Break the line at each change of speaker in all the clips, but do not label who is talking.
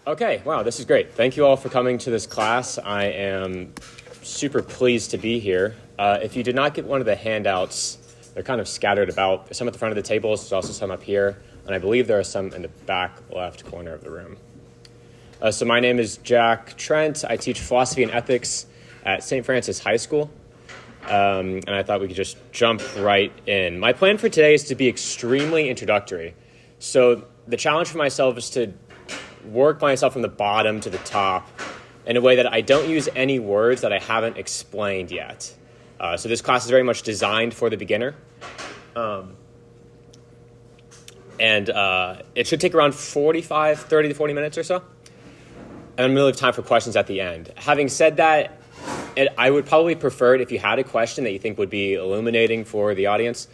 Okay, wow, this is great. Thank you all for coming to this class. I am super pleased to be here. If you did not get one of the handouts, they're kind of scattered about. There's some at the front of the tables, there's also some up here, and I believe there are some in the back left corner of the room. So my name is Jack Trent. I teach philosophy and ethics at St. Francis High School, and I thought we could just jump right in. My plan for today is to be extremely introductory. So the challenge for myself is to work myself from the bottom to the top in a way that I don't use any words that I haven't explained yet. So this class is very much designed for the beginner. And it should take around 30 to 40 minutes or so. And I'm going to leave time for questions at the end. Having said that, I would probably prefer it if you had a question that you think would be illuminating for the audience.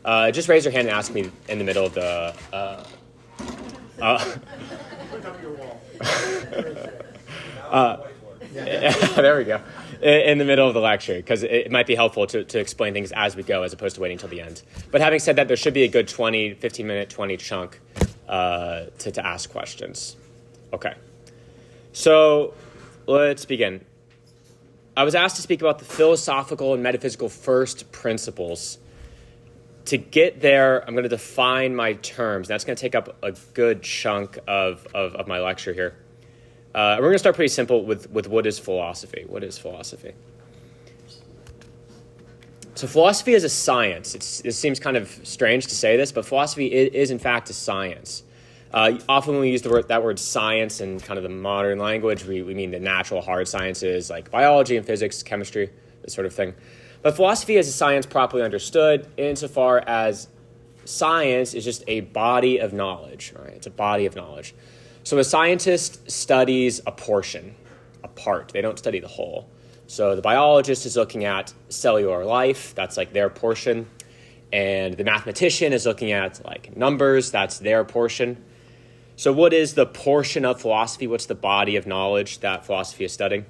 Just raise your hand and ask me in the middle of the... there we go. In the middle of the lecture, because it might be helpful to explain things as we go as opposed to waiting until the end. But having said that, there should be a good 15-minute chunk to ask questions. Okay. So let's begin. I was asked to speak about the philosophical and metaphysical first principles. To get there, I'm going to define my terms. That's going to take up a good chunk of my lecture here. We're going to start pretty simple with what is philosophy. What is philosophy? So philosophy is a science. It seems kind of strange to say this, but philosophy is in fact a science. Often when we use that word science in kind of the modern language, we mean the natural hard sciences like biology and physics, chemistry, this sort of thing. But philosophy is a science properly understood insofar as science is just a body of knowledge, right? It's a body of knowledge. So a scientist studies a portion, a part. They don't study the whole. So the biologist is looking at cellular life. That's like their portion. And the mathematician is looking at like numbers. That's their portion. So what is the portion of philosophy? What's the body of knowledge that philosophy is studying?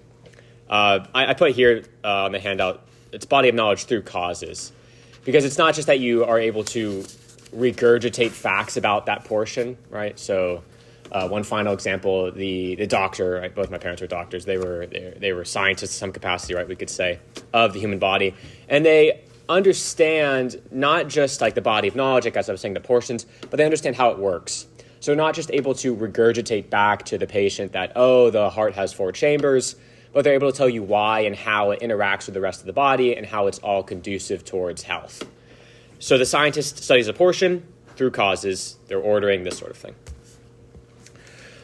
I put here on the handout, it's body of knowledge through causes. Because it's not just that you are able to regurgitate facts about that portion, right? So one final example, the doctor, right? Both my parents were doctors. They were scientists to some capacity, right? We could say, of the human body. And they understand not just like the body of knowledge, like as I was saying, the portions, but they understand how it works. So they're not just able to regurgitate back to the patient that, oh, the heart has 4 chambers, but they're able to tell you why and how it interacts with the rest of the body and how it's all conducive towards health. So the scientist studies a portion through causes. They're ordering this sort of thing.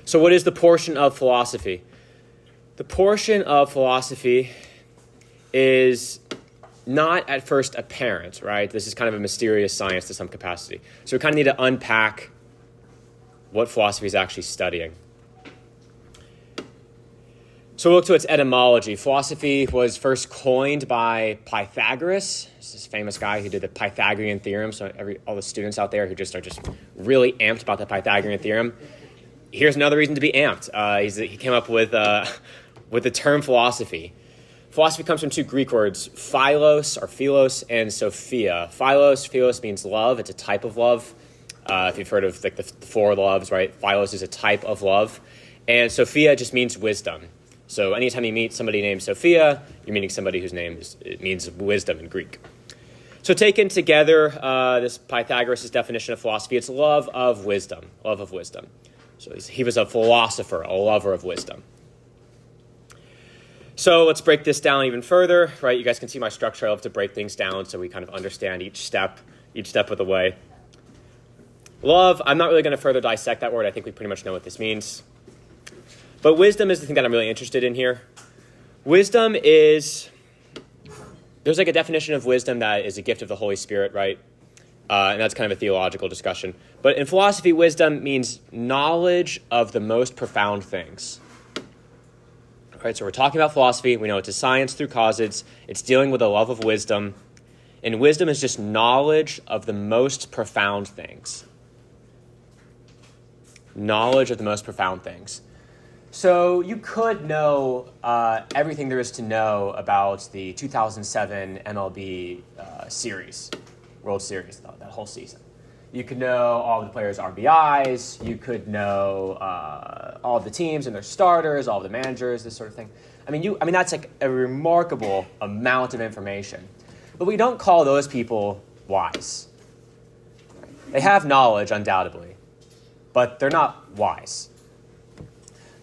So what is the portion of philosophy? The portion of philosophy is not at first apparent, right? This is kind of a mysterious science to some capacity. So we kind of need to unpack what philosophy is actually studying. So we'll look to its etymology. Philosophy was first coined by Pythagoras. This is a famous guy who did the Pythagorean theorem. So all the students out there who are just really amped about the Pythagorean theorem, here's another reason to be amped. He came up with the term philosophy. Philosophy comes from 2 Greek words, philos and sophia. Philos means love. It's a type of love. If you've heard of like the 4 loves, right? Philos is a type of love. And sophia just means wisdom. So anytime you meet somebody named Sophia, you're meeting somebody whose name means wisdom in Greek. So taken together, this Pythagoras' definition of philosophy, it's love of wisdom. So he was a philosopher, a lover of wisdom. So let's break this down even further, right? You guys can see my structure. I love to break things down so we kind of understand each step of the way. Love, I'm not really going to further dissect that word. I think we pretty much know what this means. But wisdom is the thing that I'm really interested in here. Wisdom is, there's like a definition of wisdom that is a gift of the Holy Spirit, right? And that's kind of a theological discussion. But in philosophy, wisdom means knowledge of the most profound things. All right, so we're talking about philosophy. We know it's a science through causes. It's dealing with a love of wisdom. And wisdom is just knowledge of the most profound things. Knowledge of the most profound things. So you could know everything there is to know about the 2007 MLB series, World Series, that whole season. You could know all the players' RBIs. You could know all of the teams and their starters, all of the managers, this sort of thing. I mean, that's like a remarkable amount of information. But we don't call those people wise. They have knowledge, undoubtedly, but they're not wise.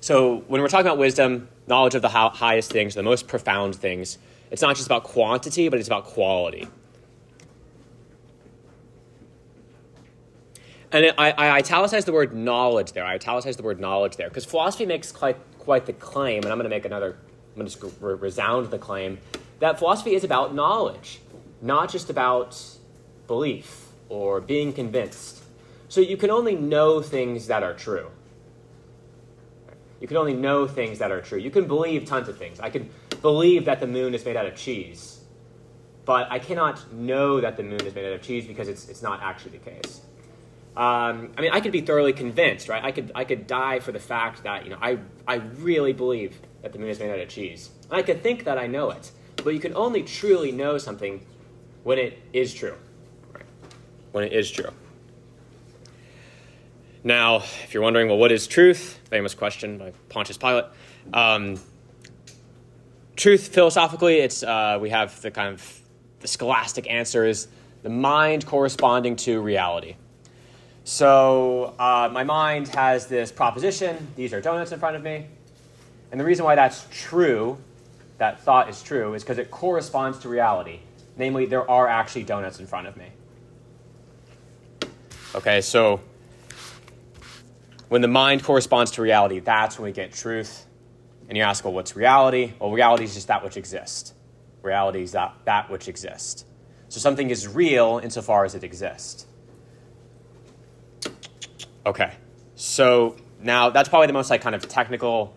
So when we're talking about wisdom, knowledge of the highest things, the most profound things, it's not just about quantity, but it's about quality. And I italicized the word knowledge there. Because philosophy makes quite the claim, and I'm going to just resound the claim, that philosophy is about knowledge, not just about belief or being convinced. So you can only know things that are true. You can only know things that are true. You can believe tons of things. I can believe that the moon is made out of cheese, but I cannot know that the moon is made out of cheese because it's not actually the case. I could be thoroughly convinced, right? I could die for the fact that I really believe that the moon is made out of cheese. And I could think that I know it, but you can only truly know something when it is true. Right? When it is true. Now, if you're wondering, well, what is truth? Famous question by Pontius Pilate. Truth, philosophically, it's we have the scholastic answer is the mind corresponding to reality. So my mind has this proposition. These are donuts in front of me. And the reason why that's true, that thought is true, is because it corresponds to reality. Namely, there are actually donuts in front of me. Okay, so when the mind corresponds to reality, that's when we get truth. And you ask, well, what's reality? Well, reality is just that which exists. Reality is that which exists. So something is real insofar as it exists. Okay, so now that's probably the most technical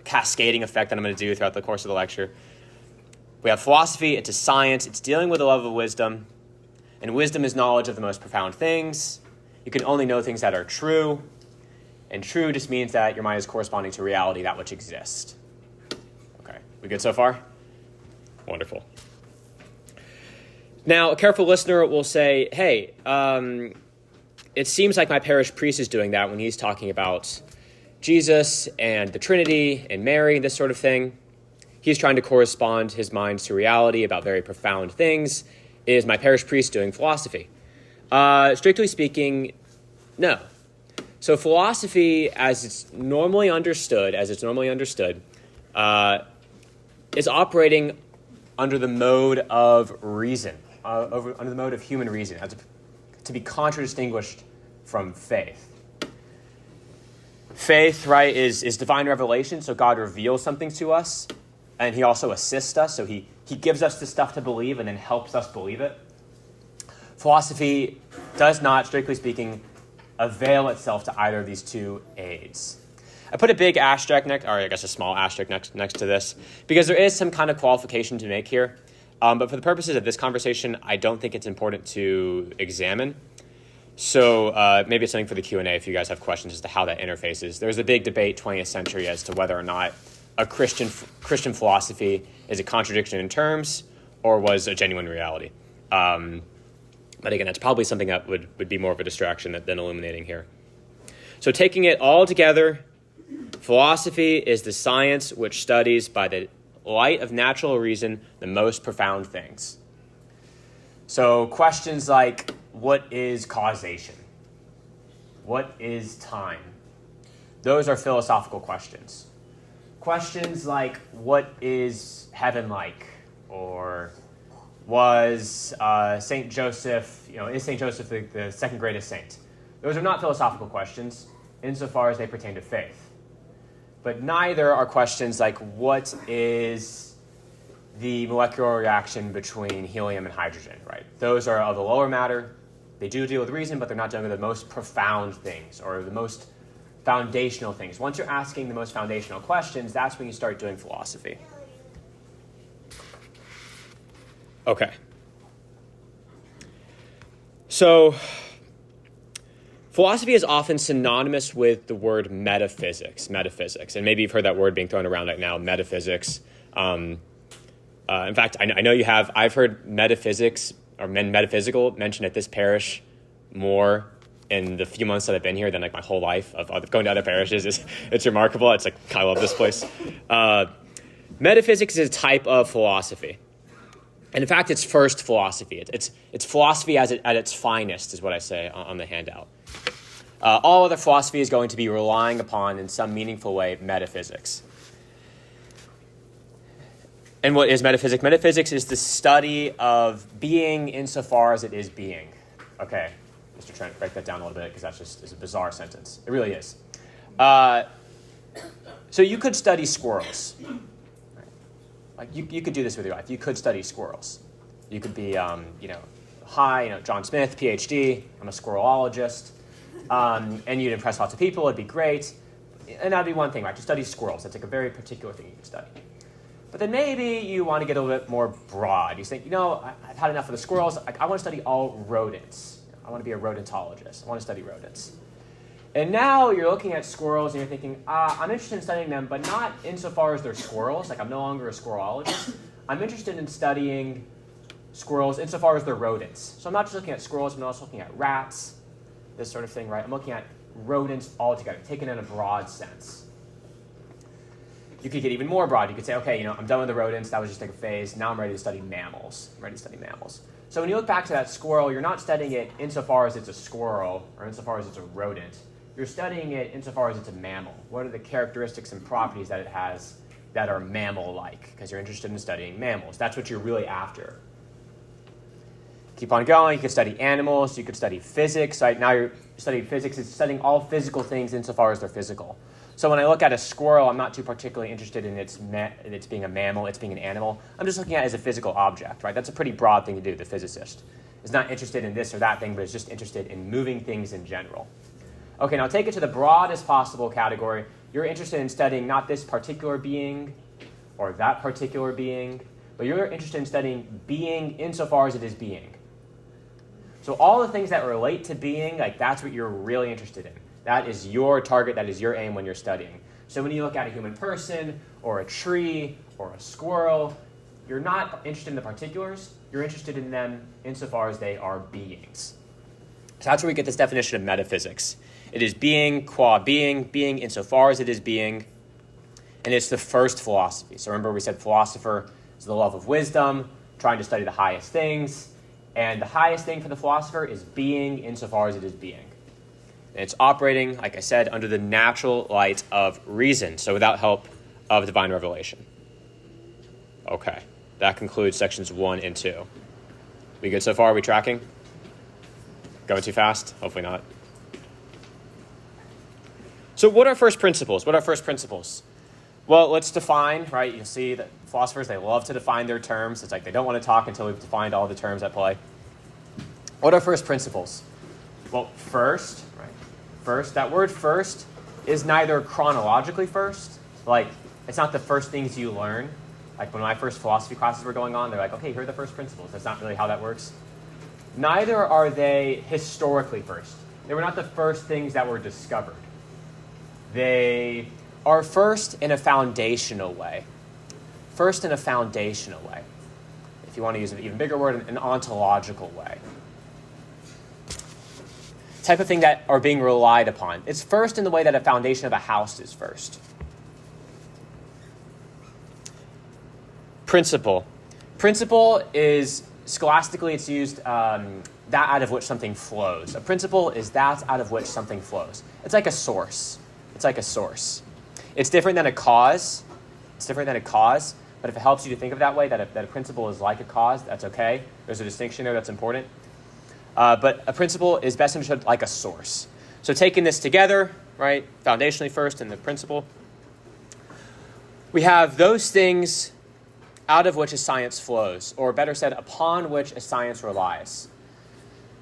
cascading effect that I'm going to do throughout the course of the lecture. We have philosophy, it's a science, it's dealing with the love of wisdom, and wisdom is knowledge of the most profound things. You can only know things that are true, and true just means that your mind is corresponding to reality, that which exists. Okay, we good so far? Wonderful. Now, a careful listener will say, hey, it seems like my parish priest is doing that when he's talking about Jesus and the Trinity and Mary, this sort of thing. He's trying to correspond his mind to reality about very profound things. Is my parish priest doing philosophy? Strictly speaking, no. So philosophy, as it's normally understood, is operating under the mode of reason, under the mode of human reason, to be contradistinguished from faith. Faith, right, is divine revelation, so God reveals something to us, and he also assists us, so he gives us the stuff to believe and then helps us believe it. Philosophy does not, strictly speaking, avail itself to either of these two aids. I put a big asterisk a small asterisk next to this, because there is some kind of qualification to make here. But for the purposes of this conversation, I don't think it's important to examine. So maybe it's something for the Q&A if you guys have questions as to how that interfaces. There's a big debate 20th century as to whether or not a Christian philosophy is a contradiction in terms or was a genuine reality. But again, that's probably something that would be more of a distraction than illuminating here. So taking it all together, philosophy is the science which studies by the light of natural reason the most profound things. So questions like, what is causation? What is time? Those are philosophical questions. Questions like, what is heaven like? Or was Saint Joseph, is Saint Joseph the second greatest saint? Those are not philosophical questions insofar as they pertain to faith. But neither are questions like, what is the molecular reaction between helium and hydrogen, right? Those are of the lower matter. They do deal with reason, but they're not dealing with the most profound things or the most foundational things. Once you're asking the most foundational questions, that's when you start doing philosophy. Okay. So, philosophy is often synonymous with the word metaphysics, and maybe you've heard that word being thrown around right now, metaphysics. In fact, I know you have. I've heard metaphysics or metaphysical mentioned at this parish more in the few months that I've been here than like my whole life of going to other parishes. It's remarkable. It's like, I love this place. Metaphysics is a type of philosophy. And in fact, it's first philosophy. It's philosophy at its finest, is what I say on the handout. All other philosophy is going to be relying upon, in some meaningful way, metaphysics. And what is metaphysics? Metaphysics is the study of being insofar as it is being. Okay, Mr. Trent, break that down a little bit, because that's just a bizarre sentence. It really is. So you could study squirrels. Like you could do this with your life. You could study squirrels. You could be, John Smith, PhD. I'm a squirrelologist. And you'd impress lots of people. It'd be great. And that'd be one thing, right? To study squirrels. That's like a very particular thing you can study. But then maybe you want to get a little bit more broad. You think, I've had enough of the squirrels. I want to study all rodents. I want to be a rodentologist. I want to study rodents. And now you're looking at squirrels and you're thinking, I'm interested in studying them, but not insofar as they're squirrels. Like, I'm no longer a squirrelologist. I'm interested in studying squirrels insofar as they're rodents. So I'm not just looking at squirrels, I'm also looking at rats, this sort of thing, right? I'm looking at rodents altogether, taken in a broad sense. You could get even more broad. You could say, okay, I'm done with the rodents. That was just like a phase. Now I'm ready to study mammals. So when you look back to that squirrel, you're not studying it insofar as it's a squirrel or insofar as it's a rodent. You're studying it insofar as it's a mammal. What are the characteristics and properties that it has that are mammal-like? Because you're interested in studying mammals. That's what you're really after. Keep on going. You could study animals. You could study physics. Right? Now you're studying physics. It's studying all physical things insofar as they're physical. So when I look at a squirrel, I'm not too particularly interested in its being a mammal, its being an animal. I'm just looking at it as a physical object, right? That's a pretty broad thing to do, the physicist. Is not interested in this or that thing, but is just interested in moving things in general. Okay, now take it to the broadest possible category. You're interested in studying not this particular being or that particular being, but you're interested in studying being insofar as it is being. So all the things that relate to being, like that's what you're really interested in. That is your target, that is your aim when you're studying. So when you look at a human person, or a tree, or a squirrel, you're not interested in the particulars, you're interested in them insofar as they are beings. So that's where we get this definition of metaphysics. It is being qua being insofar as it is being, and it's the first philosophy. So remember we said philosopher is the love of wisdom, trying to study the highest things, and the highest thing for the philosopher is being insofar as it is being. And it's operating, like I said, under the natural light of reason, so without help of divine revelation. Okay, that concludes sections 1 and 2. We good so far? Are we tracking? Going too fast? Hopefully not. So what are first principles? Well, let's define, right? You'll see that philosophers, they love to define their terms. It's like they don't want to talk until we've defined all the terms at play. What are first principles? Well, first, that word first is neither chronologically first, like it's not the first things you learn. Like when my first philosophy classes were going on, they're like, okay, here are the first principles. That's not really how that works. Neither are they historically first. They were not the first things that were discovered. They are first in a foundational way. If you want to use an even bigger word, an ontological way. Type of thing that are being relied upon. It's first in the way that a foundation of a house is first. Principle is, scholastically, it's used that out of which something flows. A principle is that out of which something flows. It's like a source. It's different than a cause. But if it helps you to think of it that way, that a principle is like a cause, that's okay. There's a distinction there that's important. But a principle is best understood like a source. So taking this together, right, foundationally first and the principle, we have those things out of which a science flows, or better said, upon which a science relies.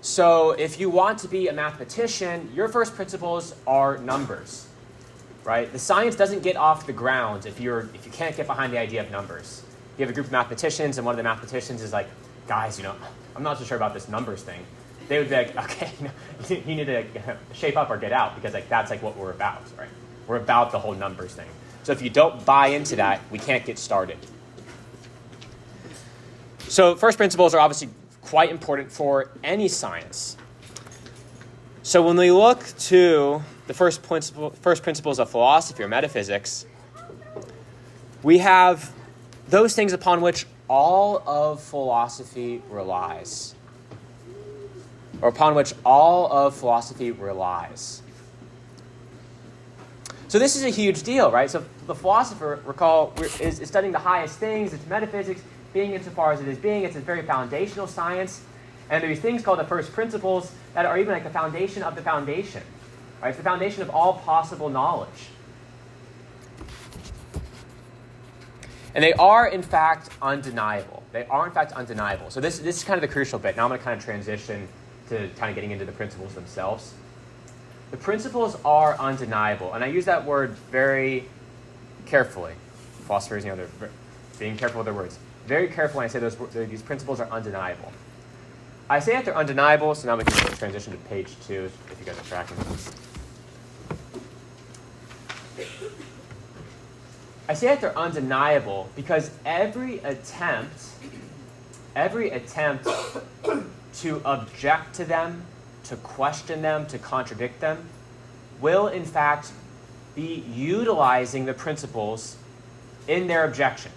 So if you want to be a mathematician, your first principles are numbers, right? The science doesn't get off the ground if you can't get behind the idea of numbers. You have a group of mathematicians, and one of the mathematicians is like, guys, I'm not so sure about this numbers thing. They would be like, okay, you need to shape up or get out, because that's what we're about, right? We're about the whole numbers thing. So if you don't buy into that, we can't get started. So first principles are obviously quite important for any science. So when we look to the first principles of philosophy or metaphysics, we have those things upon which all of philosophy relies, or upon which all of philosophy relies. So this is a huge deal, right? So the philosopher, recall, is studying the highest things. It's metaphysics, being insofar as it is being. It's a very foundational science. And there are these things called the first principles that are even like the foundation of the foundation. Right? It's the foundation of all possible knowledge. And they are, in fact, undeniable. They are, in fact, undeniable. So this is kind of the crucial bit. Now I'm going to kind of transition to kind of getting into the principles themselves. The principles are undeniable. And I use that word very carefully. Philosophers, they're being careful with their words. Very careful when I say these principles are undeniable. I say that they're undeniable, so now we can transition to page 2, if you guys are tracking. I say that they're undeniable because every attempt to object to them, to question them, to contradict them, will in fact be utilizing the principles in their objection.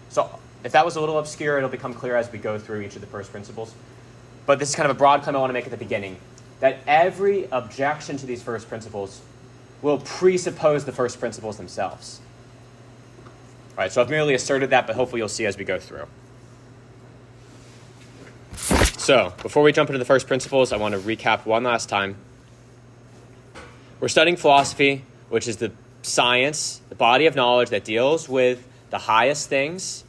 So if that was a little obscure, it'll become clear as we go through each of the first principles. But this is kind of a broad claim I want to make at the beginning, that every objection to these first principles will presuppose the first principles themselves. All right, so I've merely asserted that, but hopefully you'll see as we go through. So, before we jump into the first principles, I want to recap one last time. We're studying philosophy, which is the science, the body of knowledge that deals with the highest things.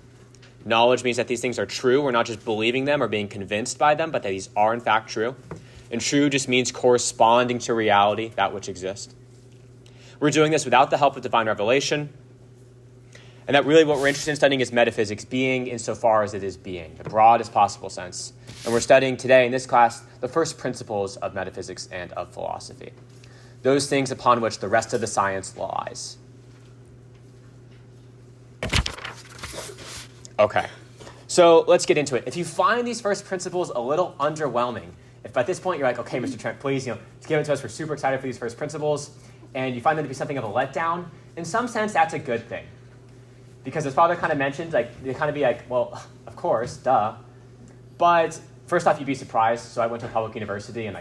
Knowledge means that these things are true. We're not just believing them or being convinced by them, but that these are in fact true. And true just means corresponding to reality, that which exists. We're doing this without the help of divine revelation. And that really what we're interested in studying is metaphysics, being insofar as it is being, the broadest possible sense. And we're studying today in this class the first principles of metaphysics and of philosophy. Those things upon which the rest of the science lies. Okay, so let's get into it. If you find these first principles a little underwhelming, if by this point you're like, okay, Mr. Trent, please, give it to us. We're super excited for these first principles, and you find them to be something of a letdown, in some sense, that's a good thing. Because as Father kind of mentioned, they kind of be like, well, of course, duh. But first off, you'd be surprised. So I went to a public university, and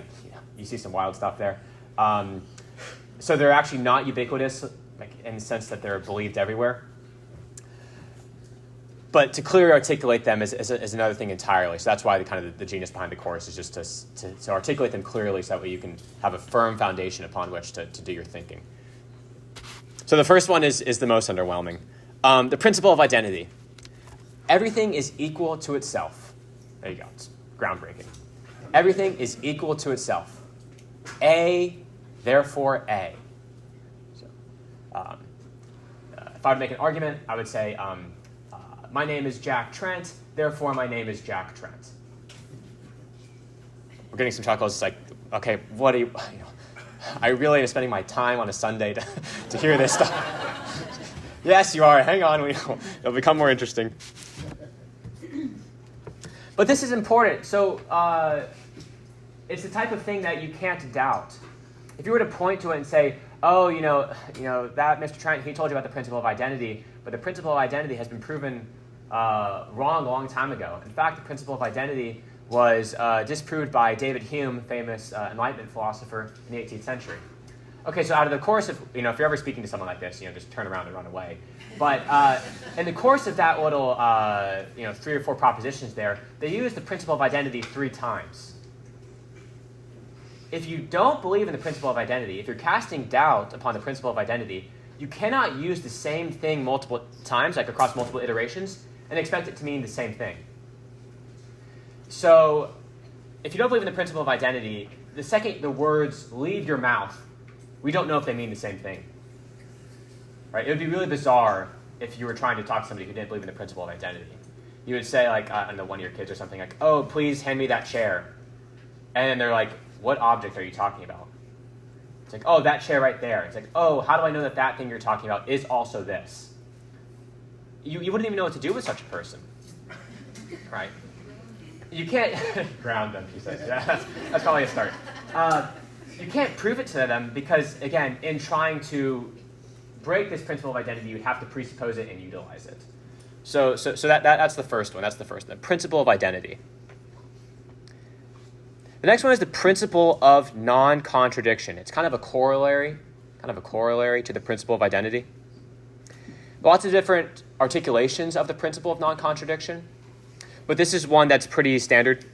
you see some wild stuff there. So they're actually not ubiquitous, in the sense that they're believed everywhere. But to clearly articulate them is another thing entirely. So that's why the genius behind the course is just to articulate them clearly so that way you can have a firm foundation upon which to do your thinking. So the first one is the most underwhelming. The principle of identity. Everything is equal to itself. There you go. It's groundbreaking. Everything is equal to itself. A, therefore A. So, if I would make an argument, I would say, my name is Jack Trent, therefore my name is Jack Trent. We're getting some chuckles. It's like, okay, what are you I really am spending my time on a Sunday to hear this stuff. Yes, you are. Hang on. It'll become more interesting. But this is important. So it's the type of thing that you can't doubt. If you were to point to it and say, oh, that Mr. Trent, he told you about the principle of identity, but the principle of identity has been proven wrong a long time ago. In fact, the principle of identity was disproved by David Hume, famous Enlightenment philosopher in the 18th century. Okay, so out of the course of, if you're ever speaking to someone like this, just turn around and run away. But in the course of that little, 3 or 4 propositions there, they use the principle of identity 3 times. If you don't believe in the principle of identity, if you're casting doubt upon the principle of identity, you cannot use the same thing multiple times, like across multiple iterations, and expect it to mean the same thing. So, if you don't believe in the principle of identity, the second the words leave your mouth, we don't know if they mean the same thing. Right? It would be really bizarre if you were trying to talk to somebody who didn't believe in the principle of identity. You would say, I don't know, one of your kids or something, like, oh, please hand me that chair. And then they're like, what object are you talking about? It's like, oh, that chair right there. It's like, oh, how do I know that thing you're talking about is also this? You wouldn't even know what to do with such a person. Right? You can't ground them, she says. Yeah, that's probably a start. you can't prove it to them because, again, in trying to break this principle of identity, you would have to presuppose it and utilize it. So that's the first one. That's the first one, the principle of identity. The next one is the principle of non-contradiction. It's kind of a corollary to the principle of identity. Lots of different articulations of the principle of non-contradiction, but this is one that's pretty standard.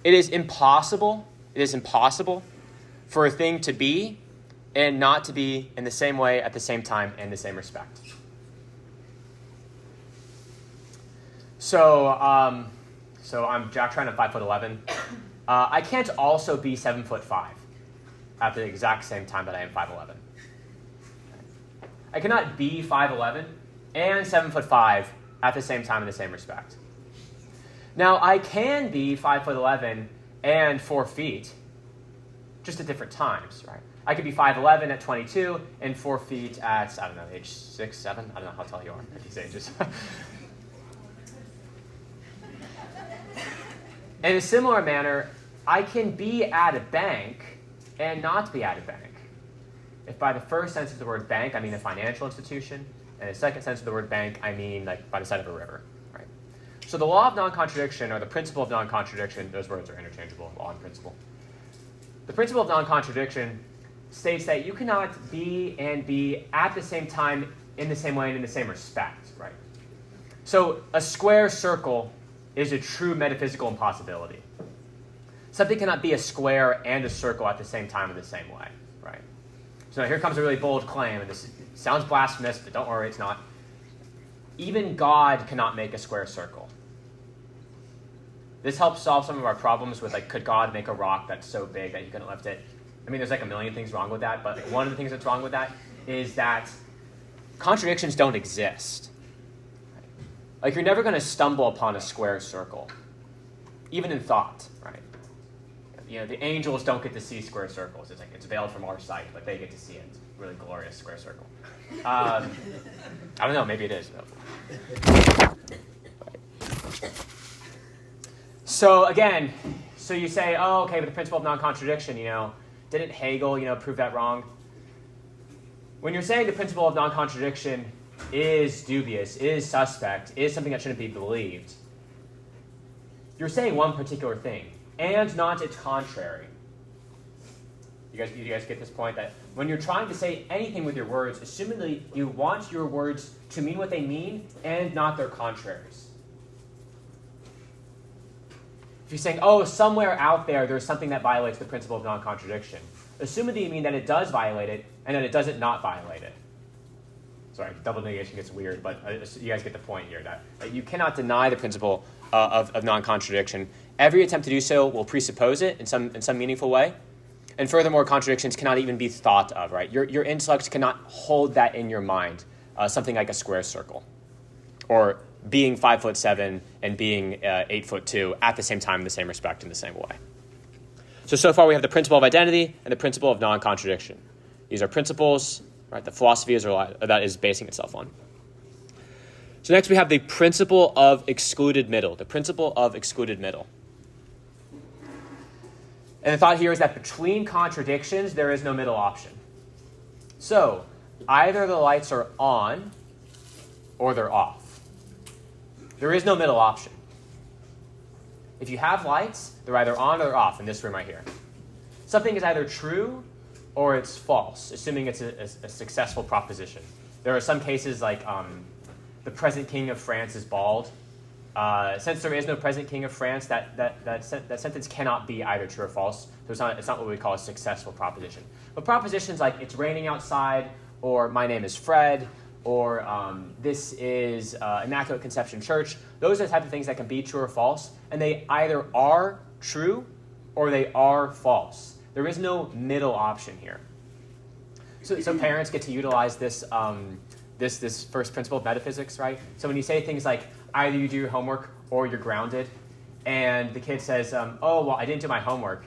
It is impossible for a thing to be and not to be in the same way at the same time and the same respect. So I'm Jack Trent, I'm 5'11". I can't also be 7'5" at the exact same time that I am 5'11". I cannot be 5'11" and 7'5" at the same time in the same respect. Now, I can be 5'11" and 4 feet, just at different times, right? I could be 5'11" at 22 and 4 feet at, I don't know, age 6, 7? I don't know how tall you are at these ages. In a similar manner, I can be at a bank and not be at a bank. If by the first sense of the word bank, I mean a financial institution, and the second sense of the word bank, I mean like by the side of a river, right? So the law of non-contradiction, or the principle of non-contradiction, those words are interchangeable, law and principle. The principle of non-contradiction states that you cannot be and be at the same time in the same way and in the same respect, right? So a square circle is a true metaphysical impossibility. Something cannot be a square and a circle at the same time in the same way, right? So here comes a really bold claim, and this sounds blasphemous, but don't worry, it's not. Even God cannot make a square circle. This helps solve some of our problems with, like, could God make a rock that's so big that you couldn't lift it? I mean, there's like a million things wrong with that, but one of the things that's wrong with that is that contradictions don't exist. Like, you're never going to stumble upon a square circle, even in thought, right? You know, the angels don't get to see square circles. It's like it's veiled from our sight, but they get to see it. It's a really glorious square circle. I don't know, maybe it is. So again, so you say, oh, okay, but the principle of non-contradiction, didn't Hegel, prove that wrong? When you're saying the principle of non-contradiction is dubious, is suspect, is something that shouldn't be believed, you're saying one particular thing, and not its contrary. You guys get this point? That when you're trying to say anything with your words, assumedly you want your words to mean what they mean and not their contraries. If you're saying, oh, somewhere out there's something that violates the principle of non-contradiction, assumedly you mean that it does violate it and that it doesn't not violate it. Sorry, double negation gets weird, but you guys get the point here, that you cannot deny the principle of non-contradiction. Every attempt to do so will presuppose it in some meaningful way. And furthermore, contradictions cannot even be thought of, right? Your intellect cannot hold that in your mind, something like a square circle, or being 5'7" and being 8'2" at the same time, in the same respect, in the same way. So far we have the principle of identity and the principle of non-contradiction. These are principles, right? The philosophy that is basing itself on. So next we have the principle of excluded middle. The principle of excluded middle. And the thought here is that between contradictions, there is no middle option. So either the lights are on or they're off. There is no middle option. If you have lights, they're either on or they're off in this room right here. Something is either true or it's false, assuming it's a successful proposition. There are some cases like the present king of France is bald. Since there is no present king of France, that sentence cannot be either true or false. So it's not what we call a successful proposition. But propositions like it's raining outside, or my name is Fred, or this is Immaculate Conception Church, those are the type of things that can be true or false, and they either are true or they are false. There is no middle option here. So parents get to utilize this this first principle of metaphysics, right? So when you say things like either you do your homework or you're grounded, and the kid says, oh, well, I didn't do my homework,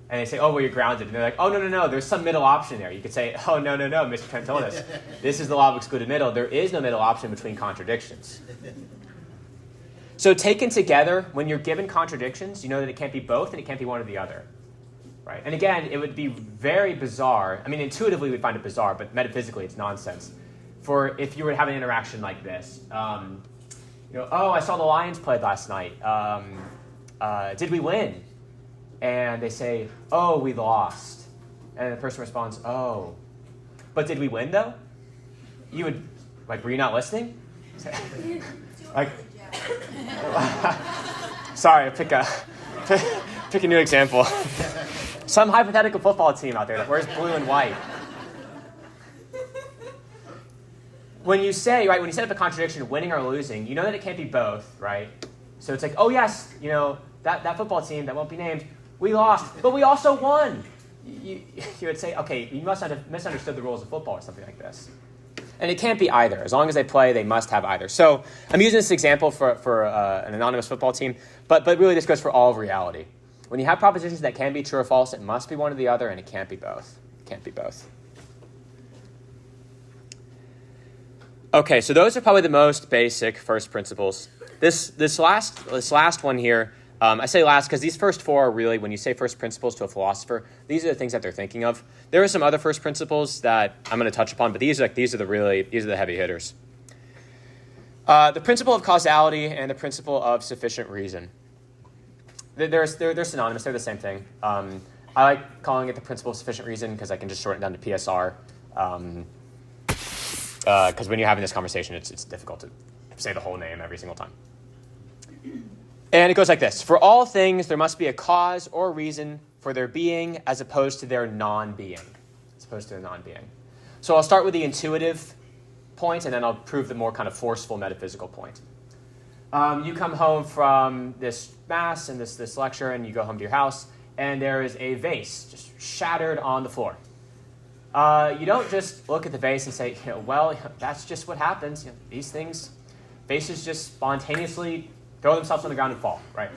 and they say, oh, well, you're grounded, and they're like, oh, no, there's some middle option there. You could say, oh, no, Mr. Trent told us. This is the law of excluded middle. There is no middle option between contradictions. So taken together, when you're given contradictions, you know that it can't be both and it can't be one or the other. right? And again, it would be very bizarre. I mean, intuitively we'd find it bizarre, but metaphysically it's nonsense. For if you were to have an interaction like this, oh, I saw the Lions played last night. Did we win? And they say, oh, we lost. And the person responds, oh, but did we win though? You would, were you not listening? Sorry, pick a new example. Some hypothetical football team out there that wears blue and white. When you set up a contradiction, winning or losing, you know that it can't be both, right? So it's like, oh yes, that football team that won't be named, we lost, but we also won. You would say, okay, you must have misunderstood the rules of football or something like this. And it can't be either. As long as they play, they must have either. So I'm using this example for an anonymous football team, but really this goes for all of reality. When you have propositions that can be true or false, it must be one or the other, and it can't be both. It can't be both. Okay, so those are probably the most basic first principles. This last one here, I say last because these first four are really, when you say first principles to a philosopher, these are the things that they're thinking of. There are some other first principles that I'm going to touch upon, but these are the heavy hitters. The principle of causality and the principle of sufficient reason. They're synonymous. They're the same thing. I like calling it the principle of sufficient reason because I can just shorten it down to PSR. Because when you're having this conversation, it's difficult to say the whole name every single time. And it goes like this. For all things, there must be a cause or reason for their being as opposed to their non-being. So I'll start with the intuitive point, and then I'll prove the more kind of forceful metaphysical point. You come home from this mass and this lecture, and you go home to your house, and there is a vase just shattered on the floor. You don't just look at the vase and say, that's just what happens. These things, vases just spontaneously throw themselves on the ground and fall, right?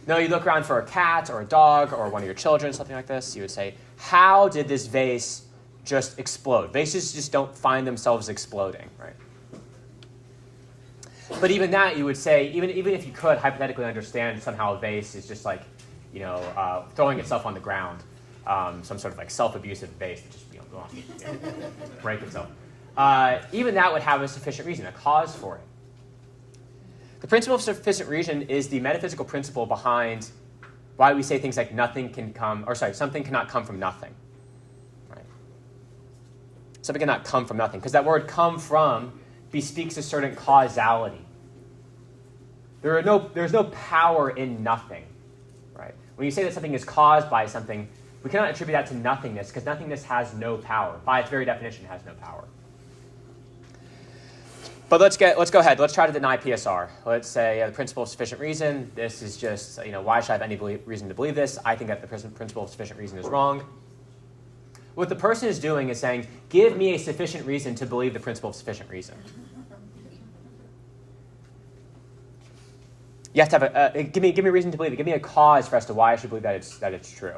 No, you look around for a cat or a dog or one of your children, something like this. You would say, how did this vase just explode? Vases just don't find themselves exploding, right? But even that, you would say, even if you could hypothetically understand somehow a vase is just like, throwing itself on the ground, some sort of like self-abusive vase that just break itself. Even that would have a sufficient reason, a cause for it. The principle of sufficient reason is the metaphysical principle behind why we say things like something cannot come from nothing. Right? Something cannot come from nothing, because that word come from bespeaks a certain causality. There's no power in nothing. Right? When you say that something is caused by something, we cannot attribute that to nothingness, because nothingness has no power. By its very definition, it has no power. But let's go ahead. Let's try to deny PSR. Let's say the principle of sufficient reason. This is just, why should I have any reason to believe this? I think that the principle of sufficient reason is wrong. What the person is doing is saying, give me a sufficient reason to believe the principle of sufficient reason. You have to have give me a reason to believe it. Give me a cause for as to why I should believe that it's true.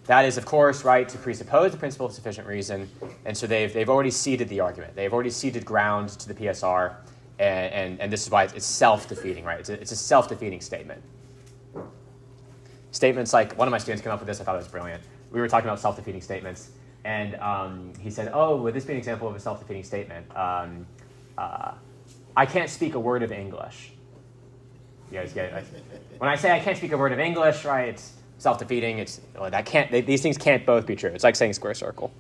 That is, of course, right, to presuppose the principle of sufficient reason, and so they've already ceded the argument. They've already ceded ground to the PSR, and this is why it's self-defeating, right? It's a self-defeating statement. Statements like, one of my students came up with this, I thought it was brilliant. We were talking about self-defeating statements, and he said, would this be an example of a self-defeating statement? I can't speak a word of English. You guys get it? When I say I can't speak a word of English, right, it's self-defeating. These things can't both be true. It's like saying square circle.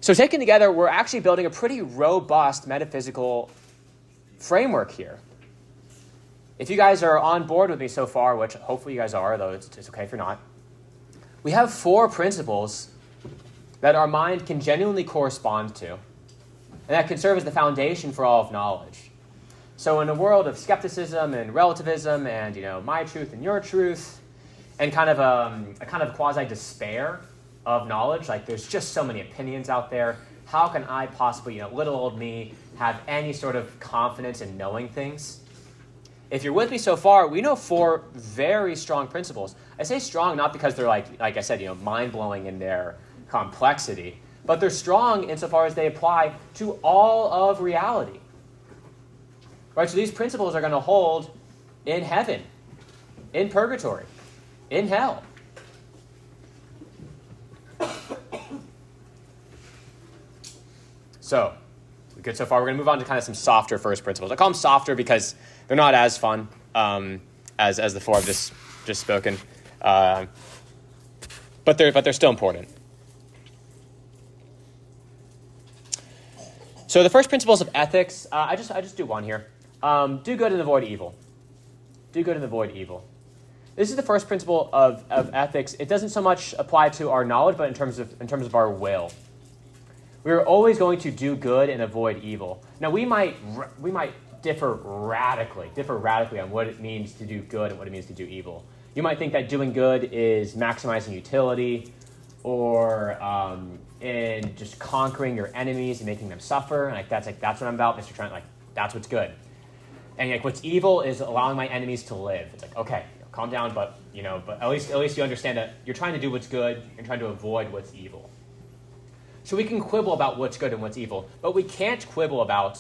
So taken together, we're actually building a pretty robust metaphysical framework here. If you guys are on board with me so far, which hopefully you guys are, though it's okay if you're not, we have 4 principles that our mind can genuinely correspond to, and that can serve as the foundation for all of knowledge. So in a world of skepticism and relativism and, my truth and your truth, and kind of a kind of quasi-despair of knowledge, like there's just so many opinions out there, how can I possibly, little old me, have any sort of confidence in knowing things? If you're with me so far, we know 4 very strong principles. I say strong not because they're like I said, mind-blowing in their complexity, but they're strong insofar as they apply to all of reality. Right, so these principles are going to hold in heaven, in purgatory, in hell. So, good so far. We're going to move on to kind of some softer first principles. I call them softer because they're not as fun as the four I've just spoken, but they're still important. So the first principles of ethics, I just do one here. Do good and avoid evil. Do good and avoid evil. This is the first principle of ethics. It doesn't so much apply to our knowledge, but in terms of our will. We are always going to do good and avoid evil. Now we might differ radically on what it means to do good and what it means to do evil. You might think that doing good is maximizing utility, or in just conquering your enemies and making them suffer. And that's what I'm about, Mr. Trent. That's what's good. And what's evil is allowing my enemies to live. It's okay, calm down, but at least you understand that you're trying to do what's good and trying to avoid what's evil. So we can quibble about what's good and what's evil, but we can't quibble about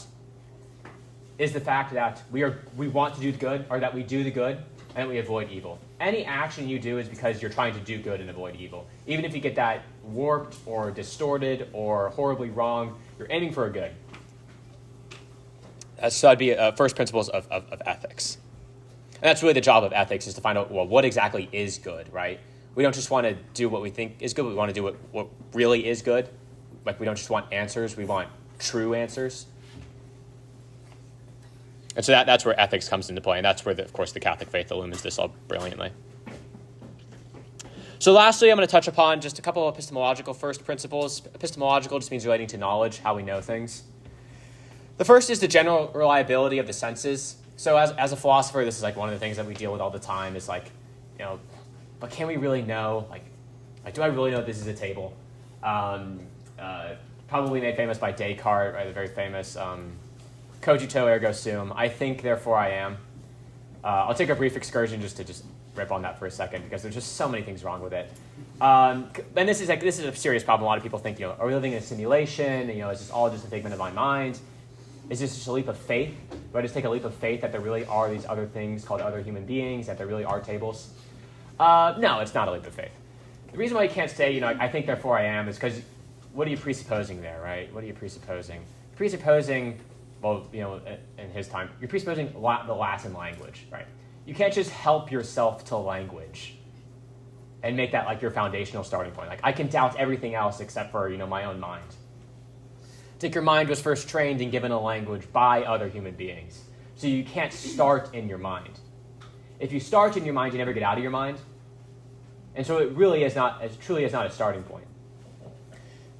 is the fact that we want to do the good, or that we do the good and we avoid evil. Any action you do is because you're trying to do good and avoid evil. Even if you get that warped or distorted or horribly wrong, you're aiming for a good. So that'd be first principles of ethics. And that's really the job of ethics, is to find out, well, what exactly is good, right? We don't just want to do what we think is good. We want to do what really is good. We don't just want answers. We want true answers. And so that's where ethics comes into play. And that's where, of course, the Catholic faith illumines this all brilliantly. So lastly, I'm going to touch upon just a couple of epistemological first principles. Epistemological just means relating to knowledge, how we know things. The first is the general reliability of the senses. So as a philosopher, this is one of the things that we deal with all the time is but can we really know? Do I really know this is a table? Probably made famous by Descartes, right? The very famous cogito ergo sum. I think, therefore I am. I'll take a brief excursion just to rip on that for a second, because there's just so many things wrong with it. And this is a serious problem. A lot of people think, are we living in a simulation? Is this all just a figment of my mind? Is this just a leap of faith? Do I just take a leap of faith that there really are these other things called other human beings, that there really are tables? No, it's not a leap of faith. The reason why you can't say, I think, therefore I am, is because what are you presupposing there, right? What are you presupposing? Presupposing, well, in his time, you're presupposing the Latin language, right? You can't just help yourself to language and make that your foundational starting point. I can doubt everything else except for, my own mind. It's like your mind was first trained and given a language by other human beings. So you can't start in your mind. If you start in your mind, you never get out of your mind. And so it truly is not a starting point.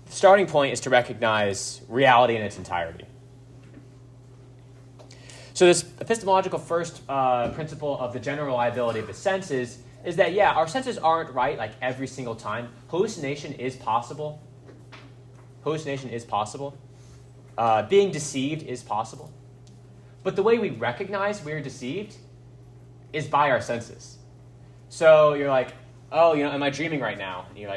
The starting point is to recognize reality in its entirety. So this epistemological first principle of the general reliability of the senses is that, our senses aren't right every single time. Hallucination is possible. Being deceived is possible. But the way we recognize we're deceived is by our senses. So you're am I dreaming right now? And you're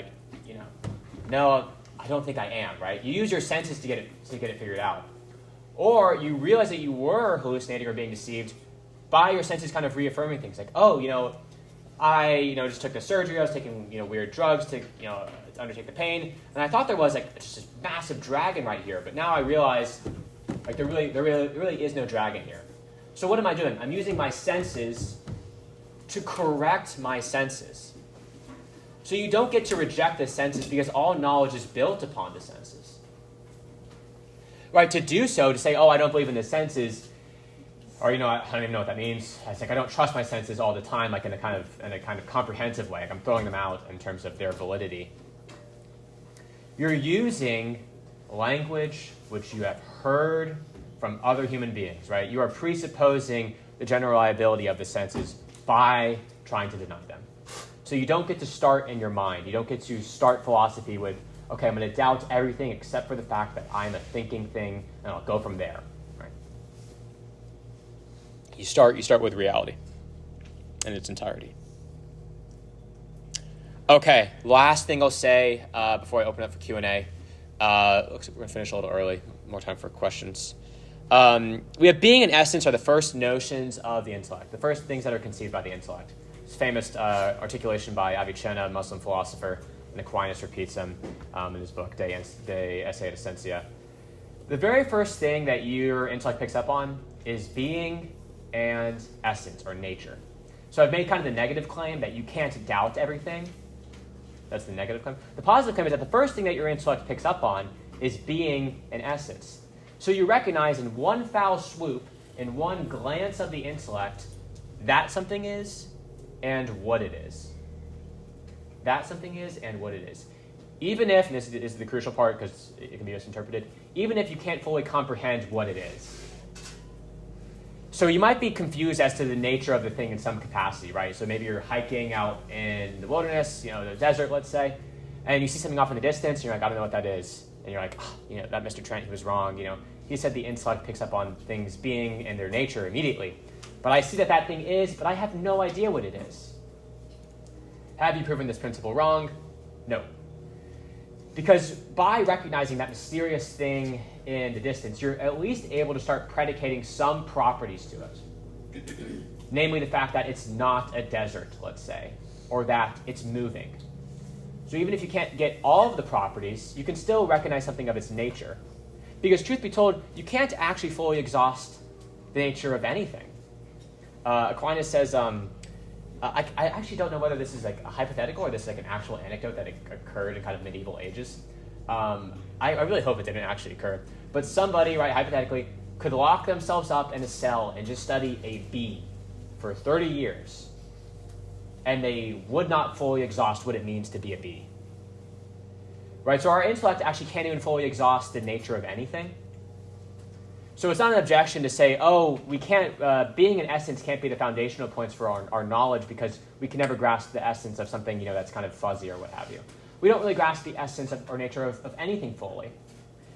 no, I don't think I am, right? You use your senses to get it figured out. Or you realize that you were hallucinating or being deceived by your senses kind of reaffirming things. I just took the surgery, I was taking weird drugs to undertake the pain, and I thought there was just this massive dragon right here, but now I realize there really is no dragon here. So what am I doing? I'm using my senses to correct my senses. So you don't get to reject the senses, because all knowledge is built upon the senses. Right? To do so, to say, I don't believe in the senses, or I don't even know what that means. It's I don't trust my senses all the time, in a kind of comprehensive way. I'm throwing them out in terms of their validity. You're using language which you have heard from other human beings, right? You are presupposing the general reliability of the senses by trying to deny them. So you don't get to start in your mind. You don't get to start philosophy with, okay, I'm going to doubt everything except for the fact that I'm a thinking thing, and I'll go from there. Right? You start with reality in its entirety. Okay, last thing I'll say before I open up for Q&A. Looks like we're going to finish a little early. More time for questions. We have being and essence are the first notions of the intellect, the first things that are conceived by the intellect. famous articulation by Avicenna, a Muslim philosopher, and Aquinas repeats them in his book, De Esse et Essentia. The very first thing that your intellect picks up on is being and essence, or nature. So I've made kind of the negative claim that you can't doubt everything. That's the negative claim. The positive claim is that the first thing that your intellect picks up on is being and essence. So you recognize in one foul swoop, in one glance of the intellect, that something is and what it is. That something is and what it is. Even if, and this is the crucial part because it can be misinterpreted, even if you can't fully comprehend what it is. So you might be confused as to the nature of the thing in some capacity, right? So maybe you're hiking out in the wilderness, the desert, let's say, and you see something off in the distance, and you're like, I don't know what that is. And you're like, that Mr. Trent, he was wrong. He said the intellect picks up on things being and their nature immediately. But I see that thing is, but I have no idea what it is. Have you proven this principle wrong? No. Because by recognizing that mysterious thing in the distance, you're at least able to start predicating some properties to it. Namely, the fact that it's not a desert, let's say, or that it's moving. So even if you can't get all of the properties, you can still recognize something of its nature. Because truth be told, you can't actually fully exhaust the nature of anything. Aquinas says, I actually don't know whether this is like a hypothetical or this is like an actual anecdote that occurred in kind of medieval ages. I really hope it didn't actually occur. But somebody, right, hypothetically, could lock themselves up in a cell and just study a bee for 30 years. And they would not fully exhaust what it means to be a bee. Right, so our intellect actually can't even fully exhaust the nature of anything. So it's not an objection to say, we can't, being in essence can't be the foundational points for our knowledge because we can never grasp the essence of something, that's kind of fuzzy or what have you. We don't really grasp the essence or nature of anything fully.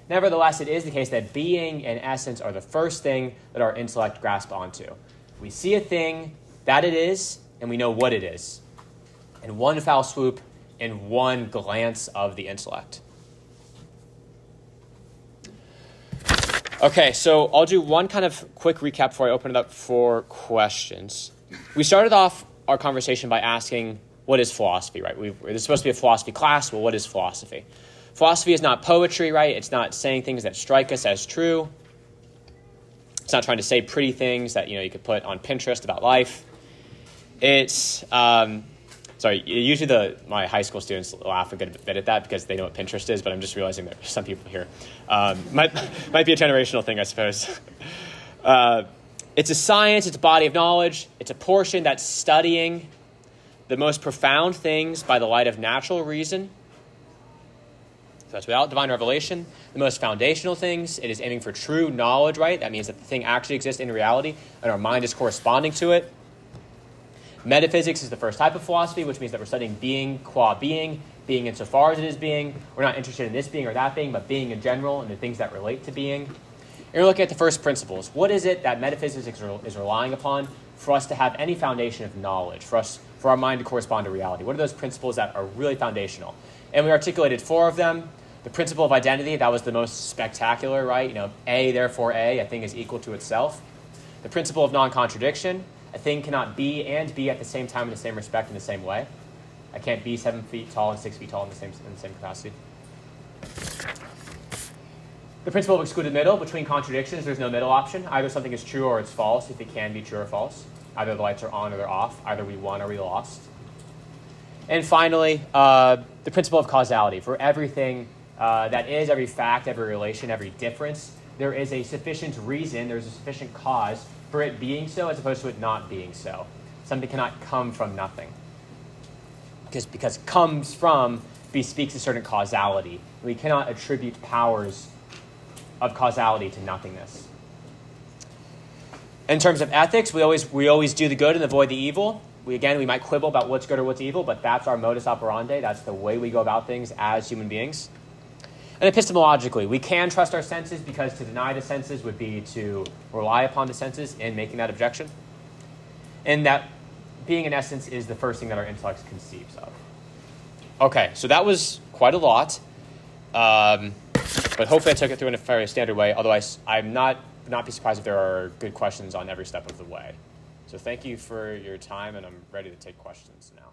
Nevertheless, it is the case that being and essence are the first thing that our intellect grasps onto. We see a thing, that it is, and we know what it is. In one foul swoop, in one glance of the intellect. Okay, so I'll do one kind of quick recap before I open it up for questions. We started off our conversation by asking, what is philosophy, right? This is supposed to be a philosophy class. Well, what is philosophy? Philosophy is not poetry, right? It's not saying things that strike us as true. It's not trying to say pretty things that, you could put on Pinterest about life. It's, usually my high school students laugh a good bit at that because they know what Pinterest is, but I'm just realizing that some people here might be a generational thing, I suppose. It's a science, it's a body of knowledge, it's a portion that's studying the most profound things by the light of natural reason. So that's without divine revelation. The most foundational things, it is aiming for true knowledge, right? That means that the thing actually exists in reality and our mind is corresponding to it. Metaphysics is the first type of philosophy, which means that we're studying being qua being insofar as it is being. We're not interested in this being or that being, but being in general and the things that relate to being. And we're looking at the first principles. What is it that metaphysics is relying upon for us to have any foundation of knowledge, for our mind to correspond to reality? What are those principles that are really foundational? And we articulated 4 of them. The principle of identity, that was the most spectacular, right? A, therefore A thing is equal to itself. The principle of non-contradiction, a thing cannot be and be at the same time in the same respect in the same way. I can't be 7 feet tall and 6 feet tall in the same capacity. The principle of excluded middle, between contradictions, there's no middle option. Either something is true or it's false, if it can be true or false. Either the lights are on or they're off. Either we won or we lost. And finally, the principle of causality. For everything that is, every fact, every relation, every difference, there is a sufficient reason, there's a sufficient cause for it being so as opposed to it not being so. Something cannot come from nothing. Because comes from bespeaks a certain causality. We cannot attribute powers of causality to nothingness. In terms of ethics, we always do the good and avoid the evil. We might quibble about what's good or what's evil, but that's our modus operandi. That's the way we go about things as human beings. And epistemologically, we can trust our senses because to deny the senses would be to rely upon the senses in making that objection. And that being in essence is the first thing that our intellect conceives of. Okay, so that was quite a lot. But hopefully I took it through in a fairly standard way. Otherwise, I'm not be surprised if there are good questions on every step of the way. So thank you for your time, and I'm ready to take questions now.